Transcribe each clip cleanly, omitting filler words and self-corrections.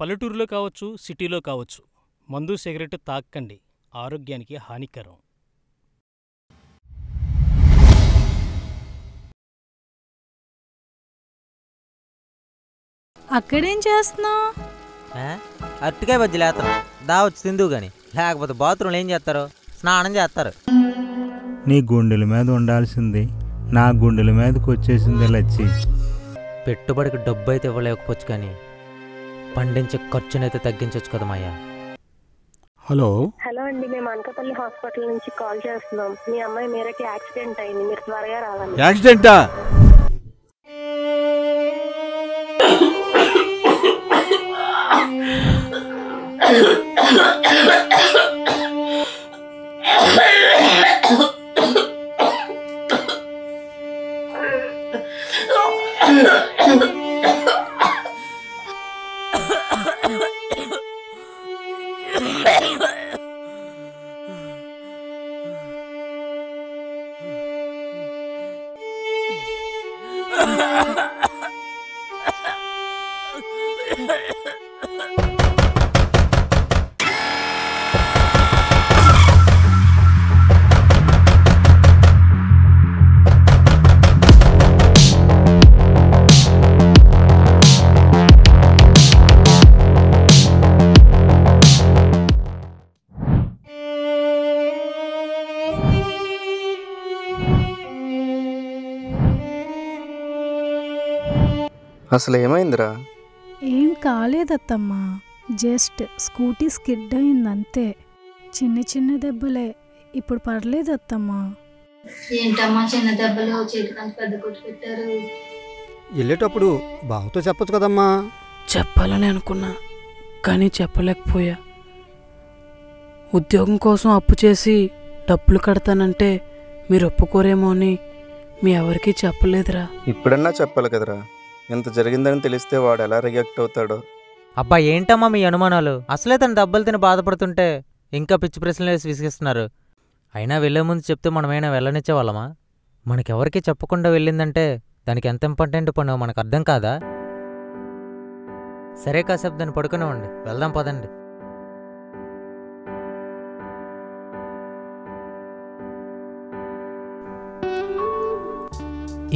పల్లెటూరులో కావచ్చు, సిటీలో కావచ్చు, మందు సిగరెట్ తాక్కండి, ఆరోగ్యానికి హానికరం. అక్కడేం చేస్తున్నావు? అరటికాయ బజ్జీలు వేస్తాను, దావచ్చు తిందువు గాని. లేకపోతే బాత్రూంలో ఏం చేస్తారు? స్నానం చేస్తారు. నీ గుండెల మీద ఉండాల్సింది నా గుండెల మీదకి వచ్చేసింది లచ్చి. పెట్టుబడికి డబ్బు అయితే ఇవ్వలేకపోవచ్చు కానీ పండించే ఖర్చునైతే తగ్గించవచ్చు కదా మాయా. హలో అండి, మేము అనకాపల్లి హాస్పిటల్ నుంచి కాల్ చేస్తున్నాం. మీ అమ్మాయి మీరకి యాక్సిడెంట్ అయింది, మీరు త్వరగా రావాలి. యాక్సిడెంటా? అసలు ఏమైందిరా? ఏం కాలేదత్తమ్మా, జస్ట్ స్కూటీ స్కిడ్ అయిందంతే. చిన్న చిన్న దెబ్బలే, ఇప్పుడు పర్లేదత్తమ్మా. ఏంటమ్మా చిన్న దెబ్బలు, చేతికంత పెద్ద కొట్టు పెట్టారు. వెళ్ళేటప్పుడు బావతో చెప్పొచ్చు కదమ్మా. చెప్పాలని అనుకున్నా కానీ చెప్పలేకపోయా. ఉద్యోగం కోసం అప్పు చేసి డబ్బులు కడతానంటే మీరు ఒప్పుకోరేమో అని మీ ఎవరికీ చెప్పలేదురా. ఇప్పుడన్నా చెప్పాలి కదరా, ఇంత జరిగిందని తెలిస్తే వాడు ఎలా రియాక్ట్ అవుతాడో. అబ్బా ఏంటమ్మా మీ అనుమానాలు? అసలే తను దెబ్బలు తిని బాధపడుతుంటే ఇంకా పిచ్చి ప్రశ్నలు వేసి విసిగిస్తున్నారు. అయినా వెళ్లే ముందు చెప్తే మనమైనా వెళ్ళనిచ్చే వాళ్ళమా? మనకెవరికి చెప్పకుండా వెళ్ళిందంటే దానికి ఎంత ఇంపార్టెంట్ పనో మనకు అర్థం కాదా? సరే కాసేపు దాన్ని పడుకునేవ్వండి, వెళ్దాం పదండి.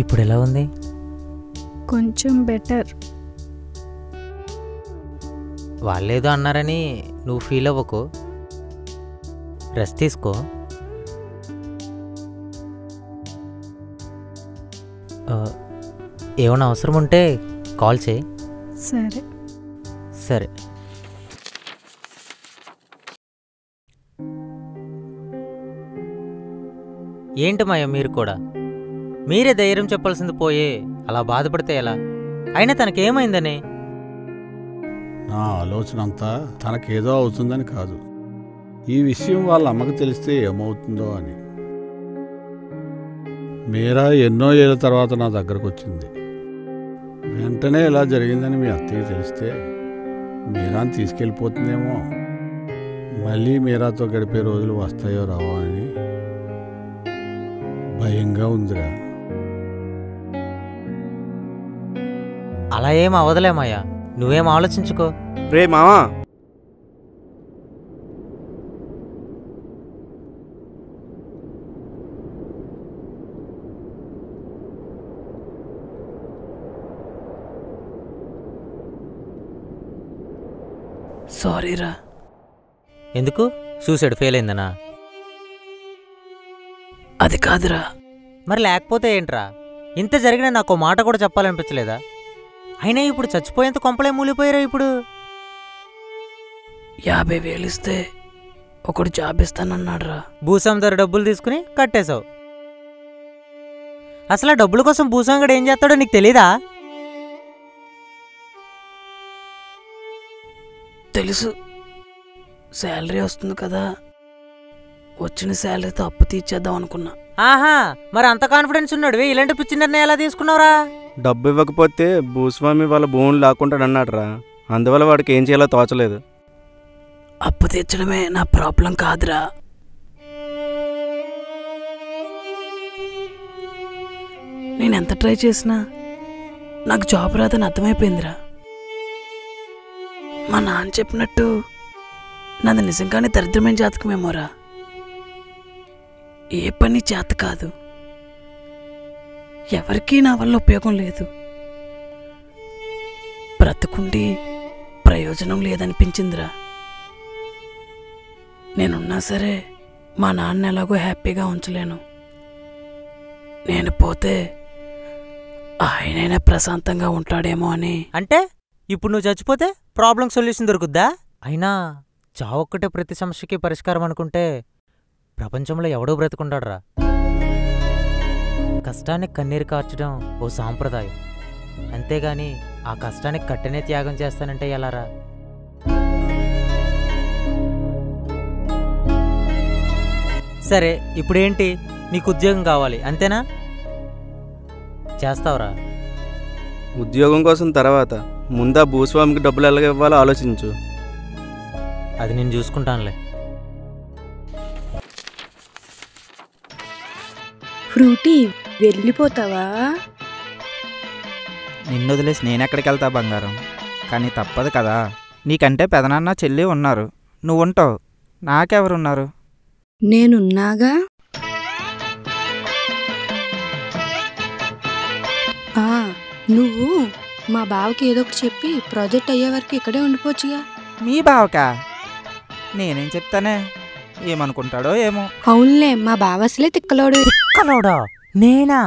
ఇప్పుడు ఎలా ఉంది? కొంచెం బెటర్. వాళ్ళేదో అన్నారని నువ్వు ఫీల్ అవ్వకు, రెస్ట్ తీసుకో. ఏమైనా అవసరం ఉంటే కాల్ చేయి. సరే సరే. ఏంటి మాయ మీరు కూడా? మీరే ధైర్యం చెప్పాల్సింది పోయే అలా బాధపడితే ఎలా? అయినా తనకేమైందని? నా ఆలోచన అంతా తనకేదో అవుతుందని కాదు, ఈ విషయం వాళ్ళ అమ్మకు తెలిస్తే ఏమవుతుందో అని. మీరా ఎన్నో ఏళ్ళ తర్వాత నా దగ్గరకు వచ్చింది. వెంటనే ఇలా జరిగిందని మీ అత్తయ్య తెలిస్తే మీరాని తీసుకెళ్ళిపోతుందేమో. మళ్ళీ మీరాతో గడిపే రోజులు వస్తాయో రావో అని భయంగా ఉందిరా. అలా ఏం అవదలేమయ్యా, నువ్వేం ఆలోచించుకో. రే మావా, సారీరా. ఎందుకు? సూసైడ్ ఫెయిల్ అయిందనా? అది కాదురా. మరి లేకపోతే ఏంట్రా? ఇంత జరిగినా నాకు మాట కూడా చెప్పాలనిపించలేదా? అయినా ఇప్పుడు చచ్చిపోయేంత కొంపలే మూలిపోయారా? ఇప్పుడు 50,000 ఇస్తే ఒకడు జాబ్ ఇస్తానన్నాడురా. భూస్వామి దగ్గర డబ్బులు తీసుకుని కట్టేశావు. అసలు ఆ డబ్బుల కోసం భూస్వామి గడు ఏం చేస్తాడో నీకు తెలీదా? తెలుసు, శాలరీ వస్తుంది కదా, వచ్చిన శాలరీతో అప్పు తీర్చేద్దాం అనుకున్నా. ఆహా, మరి అంత కాన్ఫిడెన్స్ ఉన్నాడు ఇలాంటి పిచ్చి నిర్ణయం ఎలా తీసుకున్నావురా? డబ్బు ఇవ్వకపోతే భూస్వామి వాళ్ళ భూములు లాక్కుంటాడన్నాడురా, అందువల్ల వాడికి ఏం చేయాలో తోచలేదు. అప్పు తీర్చడమే నా ప్రాబ్లం కాదురా. నేనెంత ట్రై చేసినా నాకు జాబ్ రాదని అర్థమైపోయిందిరా. మా నాన్న చెప్పినట్టు నాది నిజంగానే దరిద్రమైన జాతకమేమోరా. ఏ పని చేత కాదు, ఎవరికీ నా వల్ల ఉపయోగం లేదు, బ్రతుకుండి ప్రయోజనం లేదనిపించిందిరా. నేనున్నా సరే మా నాన్న ఎలాగో హ్యాపీగా ఉంచలేను. నేను పోతే ఆయనైనా ప్రశాంతంగా ఉంటాడేమో అని. అంటే ఇప్పుడు నువ్వు చచ్చిపోతే ప్రాబ్లం సొల్యూషన్ దొరుకుద్దా? అయినా చావొక్కటే ప్రతి సమస్యకి పరిష్కారం అనుకుంటే ప్రపంచంలో ఎవడో బ్రతుకుంటాడురా. కష్టానికి కన్నీరు కార్చడం ఓ సాంప్రదాయం, అంతేగాని ఆ కష్టానికి కట్టెనే త్యాగం చేస్తానంటే ఎలారా? సరే ఇప్పుడేంటి, నీకు ఉద్యోగం కావాలి అంతేనా? చేస్తావురా? ఉద్యోగం కోసం తర్వాత ముందా భూస్వామికి డబ్బులు ఎలాగ ఇవ్వాలో ఆలోచించు. అది నేను చూసుకుంటానులే. ఫ్రూటీ వెళ్ళిపోతావా? నిన్ను వదిలేసి నేనెక్కడికి వెళ్తా బంగారం, కానీ తప్పదు కదా. నీకంటే పెదనాన్న చెల్లి ఉన్నారు, నువ్వు ఉంటావు, నాకెవరున్నారు? నేనున్నాగా. నువ్వు మా బావకి ఏదో ఒకటి చెప్పి ప్రాజెక్ట్ అయ్యే వరకు ఇక్కడే ఉండిపోవచ్చుగా. మీ బావకా? నేనేం చెప్తానే, ఏమనుకుంటాడో ఏమో. అవునులే, మా బావ అసలే తిక్కలోడు. తిక్కలోడా? నేనా?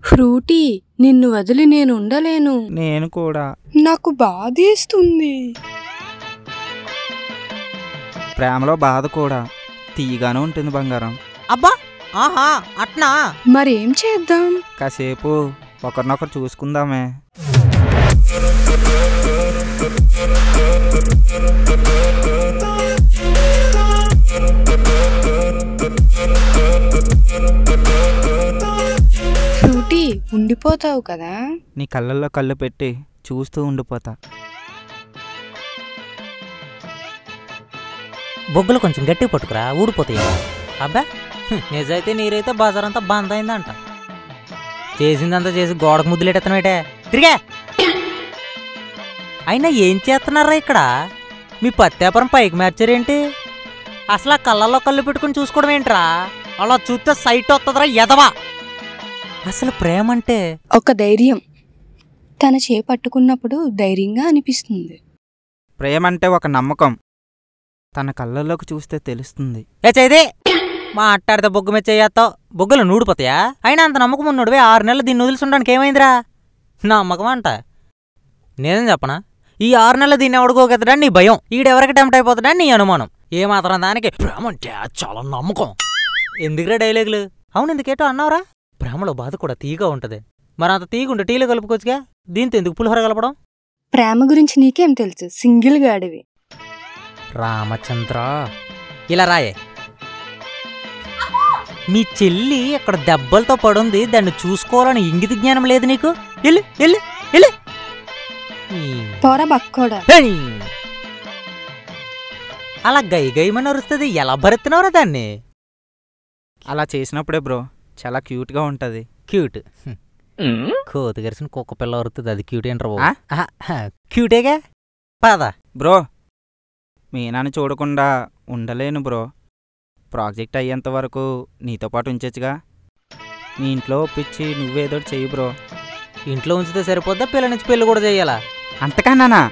ఫ్రూటీ నిన్ను వదిలి నేను ఉండలేను. నేను కూడా. నాకు బాధేస్తుంది. ప్రేమలో బాధ కూడా తీయగానే ఉంటుంది బంగారం. అబ్బా ఆహా అట్నా? మరేం చేద్దాం? కాసేపు ఒకరినొకరు చూసుకుందామే. ఫ్రూటీ ఉండిపోతావు కదా? నీ కళ్ళల్లో కళ్ళు పెట్టి చూస్తూ ఉండిపోతా. బొగ్గులు కొంచెం గట్టి పట్టుకురా, ఊడిపోతాయి. అబ్బా నిజైతే నీరైతే బజారంతా బంద్ అయిందంట. చేసిందంతా చేసి గోడకు ముద్దులెట్టేతనమేటే తిరిగా. అయినా ఏం చేస్తున్నారా ఇక్కడ? మీ పత్తేపరం పైకి మార్చారేంటి? అసలు ఆ కళ్ళల్లో కళ్ళు పెట్టుకుని చూసుకోవడం ఏంట్రా? అలా చూస్తే సైట్ వస్తుందిరా ఎదవా. అసలు ప్రేమ అంటే ఒక ధైర్యం. తన చేపట్టుకున్నప్పుడు ధైర్యంగా అనిపిస్తుంది. ప్రేమ అంటే ఒక నమ్మకం, తన కళ్ళల్లోకి చూస్తే తెలుస్తుంది. ఏ చైదే మాట్లాడితే బొగ్గు మీద చేయేస్తావు, బొగ్గులు నూడిపోతాయా? అయినా అంత నమ్మకం ఉన్నోడివే 6 నెలలు దీన్ని వదిలిసి ఉండడానికి ఏమైందిరా? నమ్మకం అంట. నేనేం చెప్పనా, ఈ 6 నెలలు దీన్ని ఎవడుకోగెత్తడాన్ని నీ భయం, ఈడెవరికి టెంప్ట్ అయిపోతాడని నీ అనుమానం. ఏమాత్రం దానికి ప్రేమ అంటే చాలా నమ్మకం. ఎందుకురా డైలాగులు? అవును ఎందుకేటో అన్నావురా? ప్రేమలో బాధ కూడా తీగా ఉంటది. మరి అంత తీగుంటే టీలో కలుపుకోవచ్చుగా, దీంతో ఎందుకు పులిహోర కలపడం? ప్రేమ గురించి నీకేం తెలుసు, సింగిల్ గాడివి. రామచంద్ర ఇలా రాయే. మీ చెల్లి అక్కడ దెబ్బలతో పడుంది, దాన్ని చూసుకోవాలని ఇంగిత జ్ఞానం లేదు నీకు? ఎల్లు ఎల్లు ఎల్లు. పోరా బక్కోడా. అలా గై గైమని అరుస్తుంది, ఎలా భరెత్తున్నావురా దాన్ని? అలా చేసినప్పుడే బ్రో చాలా క్యూట్గా ఉంటుంది. క్యూట్ కోతి గరిసిన కుక్క పిల్ల అరుతుంది, అది క్యూట్ ఏంట్రా? క్యూటేగా పద. బ్రో మీనాన్ని చూడకుండా ఉండలేను బ్రో. ప్రాజెక్ట్ అయ్యేంత వరకు నీతో పాటు ఉంచచ్చుగా. నీ ఇంట్లో ఒప్పించి నువ్వేదో చెయ్యి బ్రో. ఇంట్లో ఉంచితే సరిపోద్దా, పిల్ల నుంచి పెళ్ళి కూడా చెయ్యాలా? అంతకన్నానా?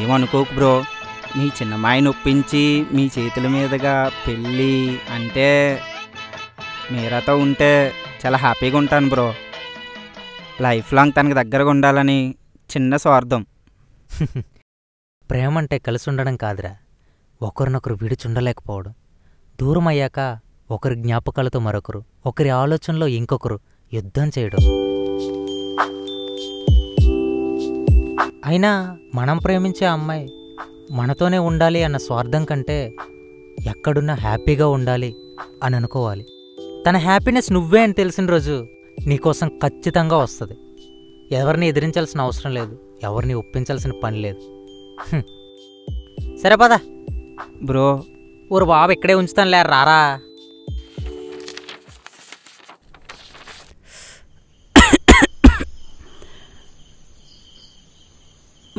ఏమనుకోకు బ్రో, మీ చిన్నమ్మాయిని ఒప్పించి మీ చేతుల మీదుగా పెళ్ళి అంటే మీరాతో ఉంటే చాలా హ్యాపీగా ఉంటాను బ్రో. లైఫ్ లాంగ్ తనకు దగ్గరగా ఉండాలని చిన్న స్వార్థం. ప్రేమ అంటే కలిసి ఉండడం కాదురా, ఒకరినొకరు విడిచుండలేకపోవడం. దూరం అయ్యాక ఒకరి జ్ఞాపకాలతో మరొకరు, ఒకరి ఆలోచనలో ఇంకొకరు యుద్ధం చేయడం. అయినా మనం ప్రేమించే అమ్మాయి మనతోనే ఉండాలి అన్న స్వార్థం కంటే ఎక్కడున్నా హ్యాపీగా ఉండాలి అని అనుకోవాలి. తన హ్యాపీనెస్ నువ్వే అని తెలిసిన రోజు నీకోసం ఖచ్చితంగా వస్తుంది. ఎవరిని ఎదిరించాల్సిన అవసరం లేదు, ఎవరిని ఒప్పించాల్సిన పని లేదు. సరే పద బ్రో. ఊరు బాబు ఇక్కడే ఉంచుతాను లేరు, రారా.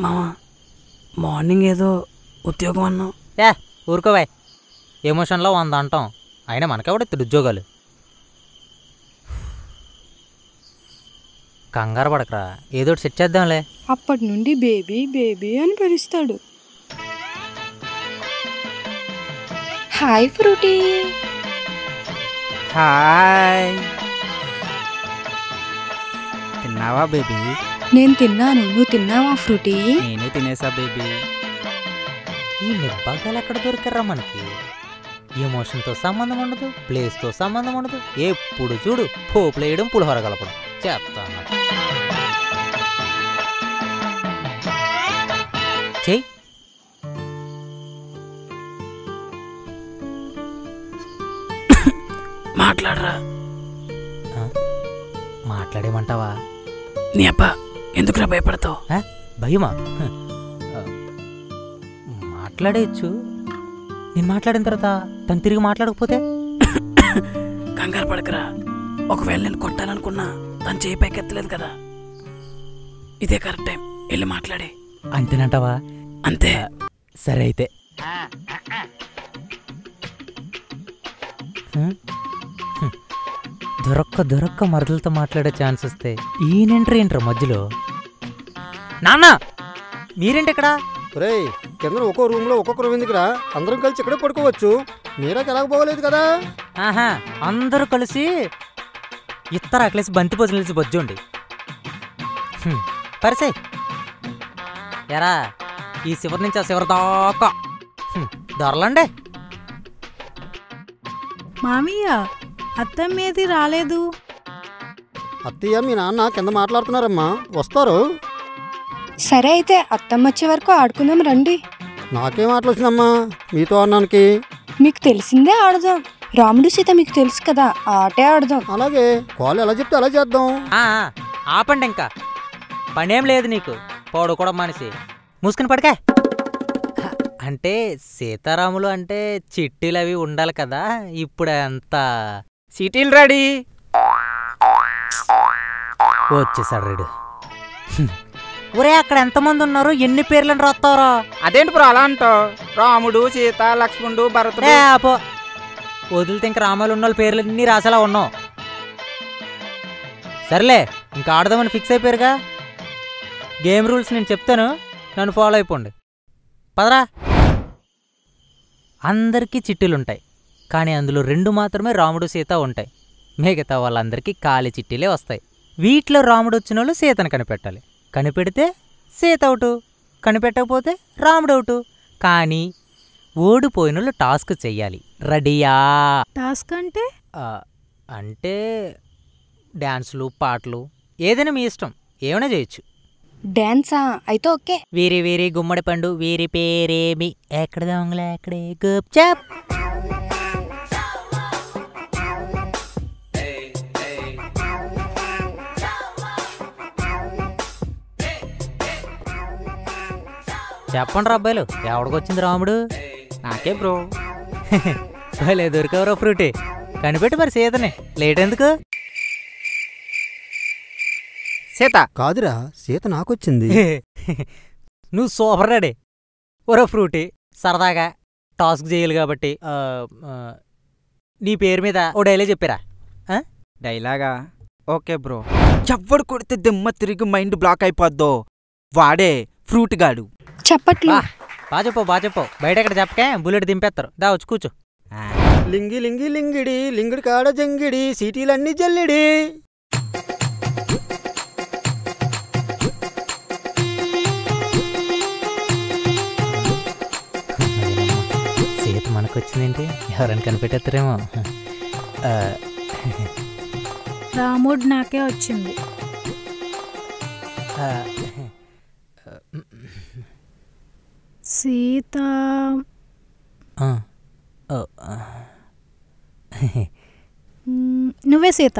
మామ మార్నింగ్ ఏదో ఉద్యోగం అన్నావు. ఊరుకోవాయ్, ఎమోషన్లో 100 అంటాం. అయినా మనకెవడెత్తుడు ఉద్యోగాలు. కంగారు పడకరా, ఏదో సెట్ చేద్దాంలే. అప్పటి నుండి బేబీ బేబీ అని పిలుస్తాడు. Hi Frooti. హాయ్. తిన్నావా బేబీ? నేను తిన్నాను, నువ్వు తిన్నావా ఫ్రూటీ? నేను తినేసా బేబీ. ఈ నిబ్బాగాలు ఎక్కడ దొరికారా మనకి? ఎమోషన్తో సంబంధం ఉండదు, ప్లేస్తో సంబంధం ఉండదు. ఎప్పుడు చూడు పోపులు వేయడం, పులిహోర కలపడం చేస్తాను. చెయ్యి. మాట్లాడరా. మాట్లాడేమంటావా? నీ అబ్బా ఎందుకురా భయపడతావు? భయమా? మాట్లాడేయచ్చు. నేను మాట్లాడిన తర్వాత తను తిరిగి మాట్లాడకపోతే? కంగారు పడకరా. ఒకవేళ నేను కొట్టాలనుకున్నా తను చేయి పైకెత్తలేదు కదా. ఇదే కరెక్ట్ టైం, వెళ్ళి మాట్లాడే. అంతేనంటావా? అంతే. సరే అయితే. దొరక్క మరదలతో మాట్లాడే ఛాన్స్ వస్తే ఈయనంటారు ఏంట్రా మధ్యలో? నాన్న మీరేంటి ఇక్కడ? రే, కింద ఒక్కో రూమ్లో ఒక్కొక్క రూమ్ ఎందుకురా? అందరం కలిసి ఇక్కడే పడుకోవచ్చు. మీరాకి ఎలాగ పోగలేదు కదా? ఆహా, అందరూ కలిసి ఇత్తరు అక్కలేసి బంతి భోజనం కలిసి బొజ్జుండి పరిసే. ఎరా, ఈ శివరి నుంచి ఆ శివరి దాకా దొరలండి. మామయ్య, అత్తమ్మేది రాలేదు. అత్తయ్య మీ నాన్న కింద మాట్లాడుతున్నారమ్మా, వస్తారు. సరే అయితే అత్తమ్మ వచ్చే వరకు ఆడుకుందాం రండి. నాకేం మాటలు వచ్చిందమ్మా మీతో అన్నానికి? మీకు తెలిసిందే ఆడదాం. రాముడు సీత మీకు తెలుసు కదా, ఆ ఆటే ఆడదాం. అలాగే, కాల్ ఎలా చెప్తే అలా చేద్దాం. ఆపండి, ఇంకా పనేం లేదు నీకు. పోడు కూడా మనిషి మూసుకుని పడకే. అంటే సీతారాములు అంటే చిట్టీలు అవి ఉండాలి కదా. ఇప్పుడు అంతా సిటీలు రెడీ. వచ్చేసాడు రెడీ. ఒరే, అక్కడ ఎంతమంది ఉన్నారు? ఎన్ని పేర్లను రాస్తారా? అదేంటి బ్రో అలా అంటావు? రాముడు, సీత, లక్ష్మణుడు, భరతుడు. అపో, వదిలితే ఇంక రామాలు ఉన్న పేర్లన్నీ రాసేలా ఉన్నావు. సర్లే, ఇంకా ఆడదామని ఫిక్స్ అయిపోయారుగా. గేమ్ రూల్స్ నేను చెప్తాను, నన్ను ఫాలో అయిపోండి. పదరా. అందరికీ చిట్టీలుంటాయి, కానీ అందులో 2 మాత్రమే రాముడు సీత ఉంటాయి. మిగతా వాళ్ళందరికీ ఖాళీ చిట్టీలే వస్తాయి. వీటిలో రాముడు వచ్చిన వాళ్ళు సీతను కనిపెట్టాలి. కనిపెడితే సీత అవుటు, కనిపెట్టకపోతే రాముడు అవుటు. కానీ ఓడిపోయిన వాళ్ళు టాస్క్ చెయ్యాలి. రెడీయా? టాస్క్ అంటే? అంటే డ్యాన్సులు, పాటలు, ఏదైనా మీ ఇష్టం, ఏమైనా చేయొచ్చు. డాన్సా? అయితే ఓకే. వీరి వీరి గుమ్మడి పండు, వీరి పేరేమి, ఎక్కడ దొంగల ఎక్కడే గుప్చాప్. చెప్పండి రా అబ్బాయిలు, ఎవడికొచ్చింది రాముడు? నాకే బ్రో. భలే దొరికవరా ఫ్రూటీ. కనిపెట్టి మరి సీతని, లేట్ ఎందుకు? సీత కాదురా, సీత నాకొచ్చింది. నువ్వు సూపర్ రెడీ. ఒరే ఫ్రూటీ, సరదాగా టాస్క్ చేయాలి కాబట్టి నీ పేరు మీద ఓ డైలాగ్ చెప్పిరా. డైలాగా? Okay bro. ఎవ్వడు కొడితే దిమ్మ తిరిగి మైండ్ బ్లాక్ అయిపోద్దో వాడే ఫ్రూట్ గాడు. చెప్పట్లు బాగా చెప్పు. బయట ఎక్కడ చెప్పకే, బుల్లెట్ దింపేస్తారు. దా వచ్చి కూర్చో. లింగి లింగి లింగిడి, లింగిడి కాడ జంగిడి, సిటీలన్నీ జల్లిడి. సీత మనకొచ్చిందేంటి? ఎవరైనా కనిపెట్టేస్తారేమో. రాముడు నాకే వచ్చింది. సీత నువ్వే సీత.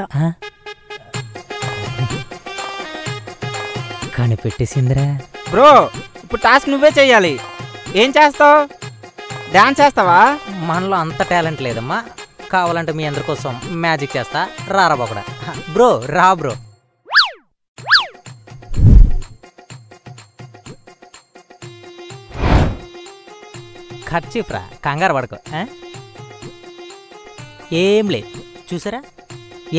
కనిపెట్టేసిందిరా. బ్రో, ఇప్పుడు టాస్క్ నువ్వే చెయ్యాలి. ఏం చేస్తావు? డాన్స్ చేస్తావా? మనలో అంత టాలెంట్ లేదమ్మా. కావాలంటే మీ అందరి కోసం మ్యాజిక్ చేస్తా. రారా బాబుడా. బ్రో రా బ్రో. ఖర్చీఫ్రా, కంగారు పడుకో. ఏం లేదు, చూసారా,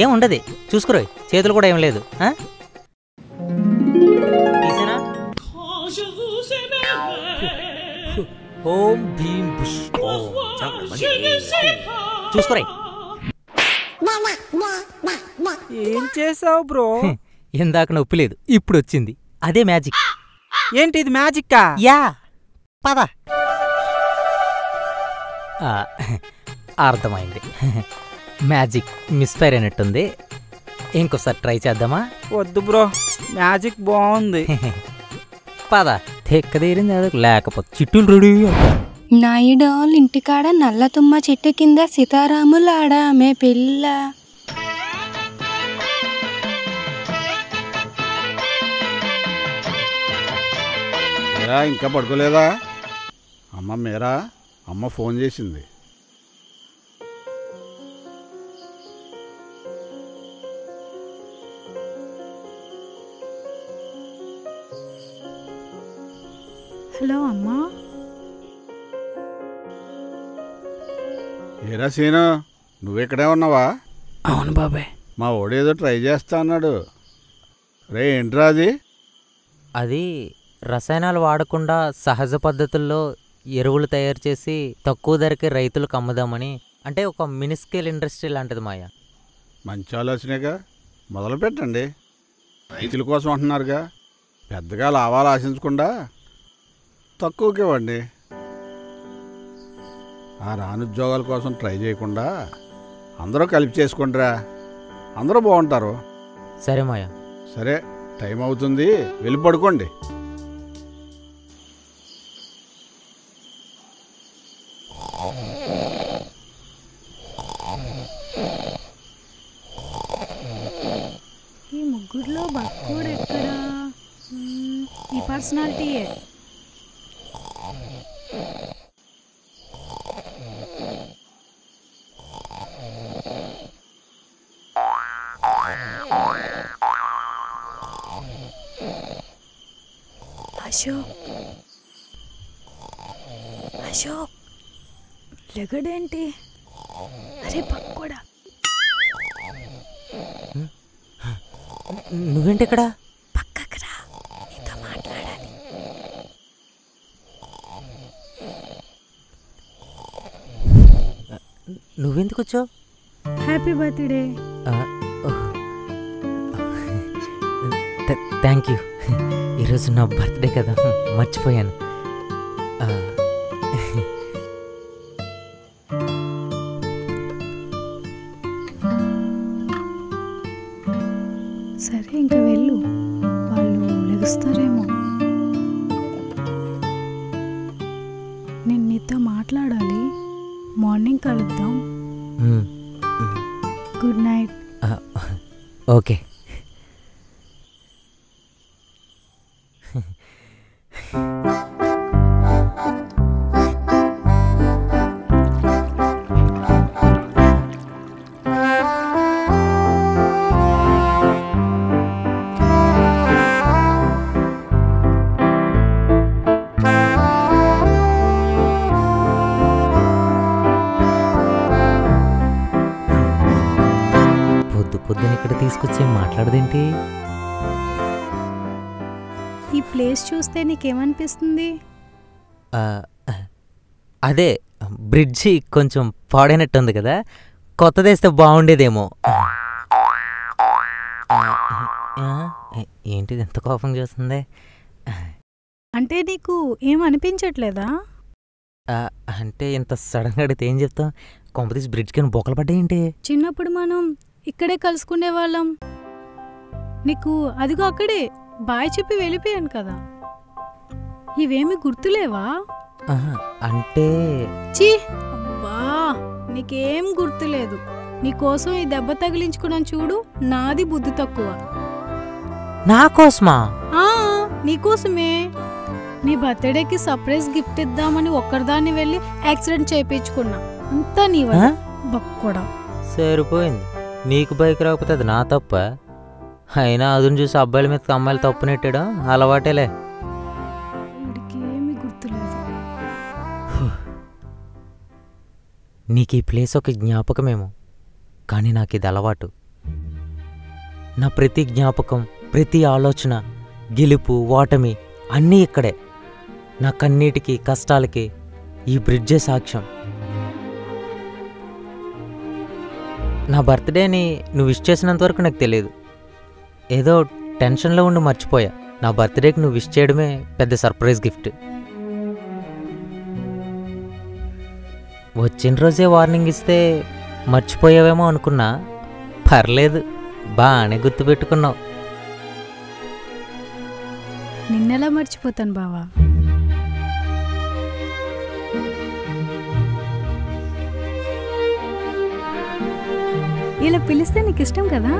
ఏం ఉండదు, చూసుకురోయ్, చేతులు కూడా ఏం లేదు. తీసేనా? ఓం భీం బుష్ ఓం. చూసుకురోయ్. ఏం చేసావు బ్రో? ఇందాక నొప్పి లేదు, ఇప్పుడు వచ్చింది. అదే మ్యాజిక్. ఏంటి ఇది మ్యాజిక్కా? యా, పద. అర్థమైంది, మ్యాజిక్ మిస్ఫైర్ అయినట్టుంది. ఇంకోసారి ట్రై చేద్దామా? వద్దు బ్రో, మ్యాజిక్ బాగుంది. పద. తెక్కదేరింది అది, లేకపోతే చిట్టులు రెడీ. నాయుడోళ్ళ ఇంటికాడ నల్ల తుమ్మ చెట్టు కింద సీతారాములాడామే పిల్ల. ఇంకా పడుకోలేదా? అమ్మ మీరా, అమ్మ ఫోన్ చేసింది. హలో అమ్మా. ఏరా సీను, నువ్వెక్కడే ఉన్నావా? అవును బాబాయ్. మా ఓడేదో ట్రై చేస్తా అన్నాడు. రే ఏంట్రా అది? అది రసాయనాలు వాడకుండా సహజ పద్ధతుల్లో ఎరువులు తయారు చేసి తక్కువ ధరకి రైతులకు అమ్ముదామని. అంటే ఒక మినీ స్కేల్ ఇండస్ట్రీ లాంటిది మాయ. మంచి ఆలోచనేగా, మొదలు పెట్టండి. రైతుల కోసం అంటున్నారుగా, పెద్దగా లాభాలు ఆశించకుండా తక్కువకి ఇవ్వండి. ఆ రానుద్యోగాల కోసం ట్రై చేయకుండా అందరూ కలిపి చేసుకుంటారా, అందరూ బాగుంటారు. సరే మాయ. సరే, టైం అవుతుంది, వెళ్ళి పడుకోండి. ఈ ముగ్గురులో బక్కోడు ఎక్కడా? ఈ పర్సనాలిటీయే. అశోక్, అశోక్ లెగడేంటి? అరే పక్కోడా, నువ్వేంటి ఇక్కడ? పక్కకు రా, నీతో మాట్లాడాలి. నువ్వెందుకు వచ్చావు? Happy birthday. Thank you. ఈరోజు నా బర్త్డే కదా, మర్చిపోయాను. సరే ఇంకా వెళ్ళు, వాళ్ళు లెగుస్తారేమో. నేను నీతో మాట్లాడాలి. మార్నింగ్ కలుద్దాం. Good night. ఓకే. పొద్దున ఇక్కడ తీసుకొచ్చి మాట్లాడదేంటి? ఈ ప్లేస్ చూస్తే నీకేమనిపిస్తుంది? అదే బ్రిడ్జి కొంచెం పాడైనట్టుంది కదా, కొత్తదేస్తే బాగుండేదేమో. ఏంటిది ఎంత కోపం చేస్తుంది? అంటే నీకు ఏమనిపించట్లేదా? అంటే ఇంత సడన్గా అడిగితే ఏం చెప్తాం? కొంపతీసి బ్రిడ్జ్ కింద బొక్కలు పడ్డాయేంటి? చిన్నప్పుడు మనం ఇక్కడే కలుసుకునే వాళ్ళం. నీకు అదిగో అక్కడే బాయ్ చెప్పి వెళ్ళిపోయాను కదా, ఇవేమి గుర్తులేవా? అంటే చీ, అబ్బా నీకేం గుర్తులేదు. నీకోసం ఈ దెబ్బ తగిలించుకున్నాను చూడు, నాది బుద్ధి తక్కువ. నా కోసమా? నీకోసమే. నీ బర్త్డేకి సర్ప్రైజ్ గిఫ్ట్ ఇద్దామని ఒక్కరిదాన్ని వెళ్ళి యాక్సిడెంట్ చేయించుకున్నా. అంతా నీ వల్ల బక్కోడా. సరిపోయింది, నీకు బైక్ రాకపోతే అది నా తప్ప. అయినా అదును చూసి అబ్బాయిల మీద అమ్మాయిలు తప్పు నెట్టడం అలవాటేలే. వాడికి ఏమీ గుర్తులేదు. నీకు ఈ ప్లేస్ ఒక జ్ఞాపకమేమో, కానీ నాకు ఇది అలవాటు. నా ప్రతి జ్ఞాపకం, ప్రతి ఆలోచన, గెలుపు ఓటమి అన్నీ ఇక్కడే. నా కన్నీటికి కష్టాలకి ఈ బ్రిడ్జే సాక్ష్యం. నా బర్త్డేని నువ్వు విష్ చేసినంతవరకు నాకు తెలియదు. ఏదో టెన్షన్లో ఉండి మర్చిపోయా. నా బర్త్డేకి నువ్వు విష్ చేయడమే పెద్ద సర్ప్రైజ్ గిఫ్ట్. వచ్చిన రోజే వార్నింగ్ ఇస్తే మర్చిపోయావేమో అనుకున్నా. పర్లేదు, బాగానే గుర్తుపెట్టుకున్నావు. నిన్నెలా మర్చిపోతాను బావా. ఇలా పిలిస్తే నీకు ఇష్టం కదా?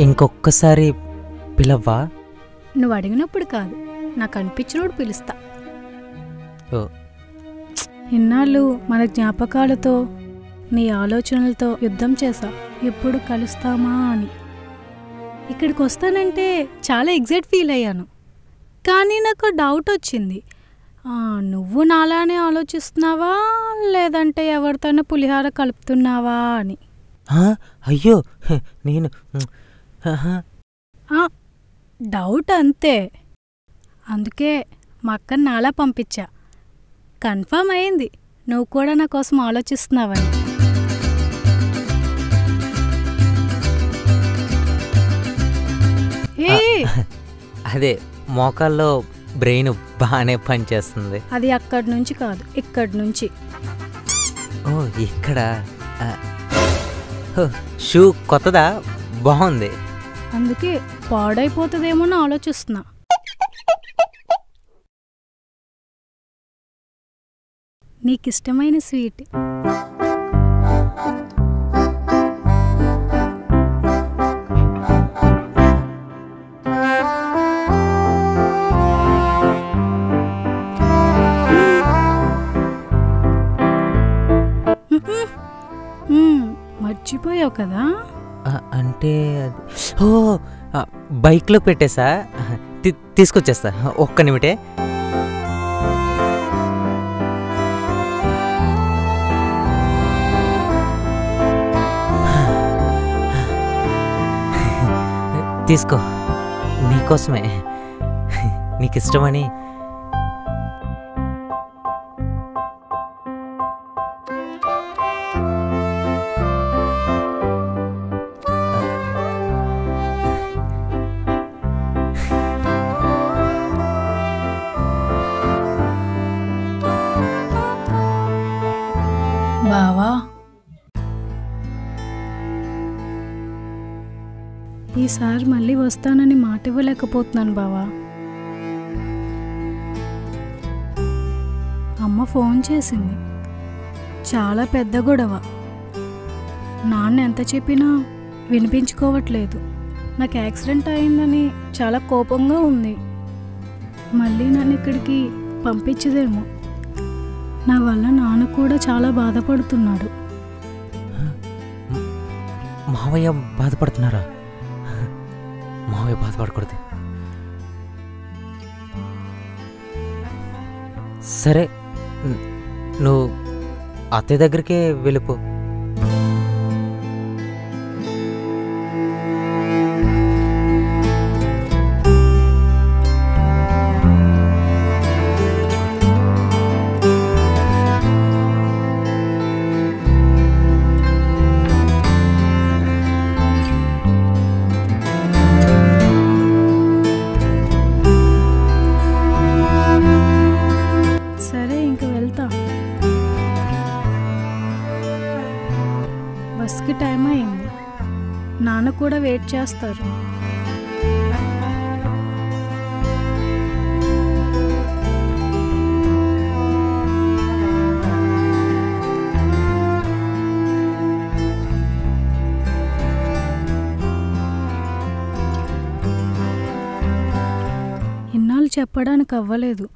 ఇంకొక్కసారి పిలవ్వా? నువ్వు అడిగినప్పుడు కాదు, నాకు అనిపించినప్పుడు పిలుస్తా. ఇన్నాళ్ళు మన జ్ఞాపకాలతో, నీ ఆలోచనలతో యుద్ధం చేశా, ఎప్పుడు కలుస్తామా అని. ఇక్కడికి వస్తానంటే చాలా ఎగ్జైట్ ఫీల్ అయ్యాను. కానీ నాకు డౌట్ వచ్చింది, నువ్వు నాలానే ఆలోచిస్తున్నావా లేదంటే ఎవరితోనే పులిహార కలుపుతున్నావా అని. అయ్యో, నేను డౌట్ అంతే. అందుకే మా అక్కని నాలా పంపించా. కన్ఫర్మ్ అయింది నువ్వు కూడా నా కోసం ఆలోచిస్తున్నావని. అదే మోకాల్లో బ్రెయిన్ బాగానే పనిచేస్తుంది. అది అక్కడి నుంచి కాదు, ఇక్కడి నుంచి. ఓ, ఇక్కడ షూ కొత్తదా? బాగుంది. అందుకే పాడైపోతుందేమో అని ఆలోచిస్తున్నా. నీకిష్టమైన స్వీట్. మర్చిపోయావు కదా? అంటే ఓ, బైక్లో పెట్టేసా, తీసుకొచ్చేస్తా, ఒక్క నిమిటే. తీసుకో, నీకోసమే, నీకిష్టమని. బావా, ఈసారి మళ్ళీ వస్తానని మాట ఇవ్వలేకపోతున్నాను బావా. అమ్మ ఫోన్ చేసింది, చాలా పెద్ద గొడవ. నాన్న ఎంత చెప్పినా వినిపించుకోవట్లేదు. నాకు యాక్సిడెంట్ అయిందని చాలా కోపంగా ఉంది. మళ్ళీ నన్ను ఇక్కడికి పంపించదేమో. నా వల్ల నాన్న కూడా చాలా బాధపడుతున్నాడు. మావయ్య బాధపడుతున్నారా? మావయ్య బాధపడకూడదు. సరే, నువ్వు అత్తయ్య దగ్గరికే వెళ్ళిపో. బస్కి టైం అయింది, నాన్న కూడా వెయిట్ చేస్తారు. ఇన్నాళ్ళు చెప్పడానికి అవ్వలేదు,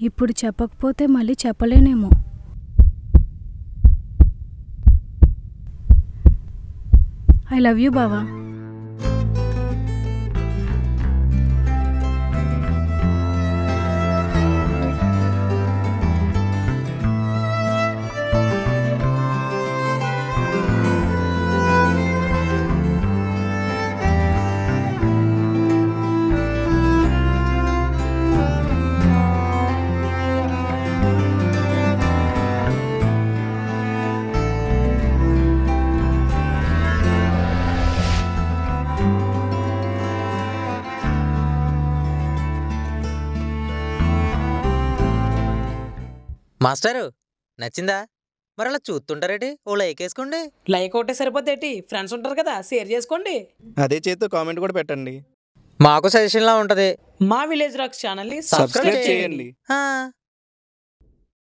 ఇప్పుడు చెప్పకపోతే మళ్ళీ చెప్పలేనేమో. ఐ లవ్ యూ బావా. మాస్టారు నచ్చిందా? మరి అలా చూస్తుంటారేటి? ఓ లైక్ వేసుకోండి. లైక్ ఒకటే సరిపోతేటి, ఫ్రెండ్స్ ఉంటారు కదా, షేర్ చేసుకోండి. అదే చేతితో కామెంట్ కూడా పెట్టండి. మాకు సజెషన్లా ఉంటది. మా విలేజ్ రాక్స్ ఛానల్ని సబ్స్క్రైబ్ చేయండి.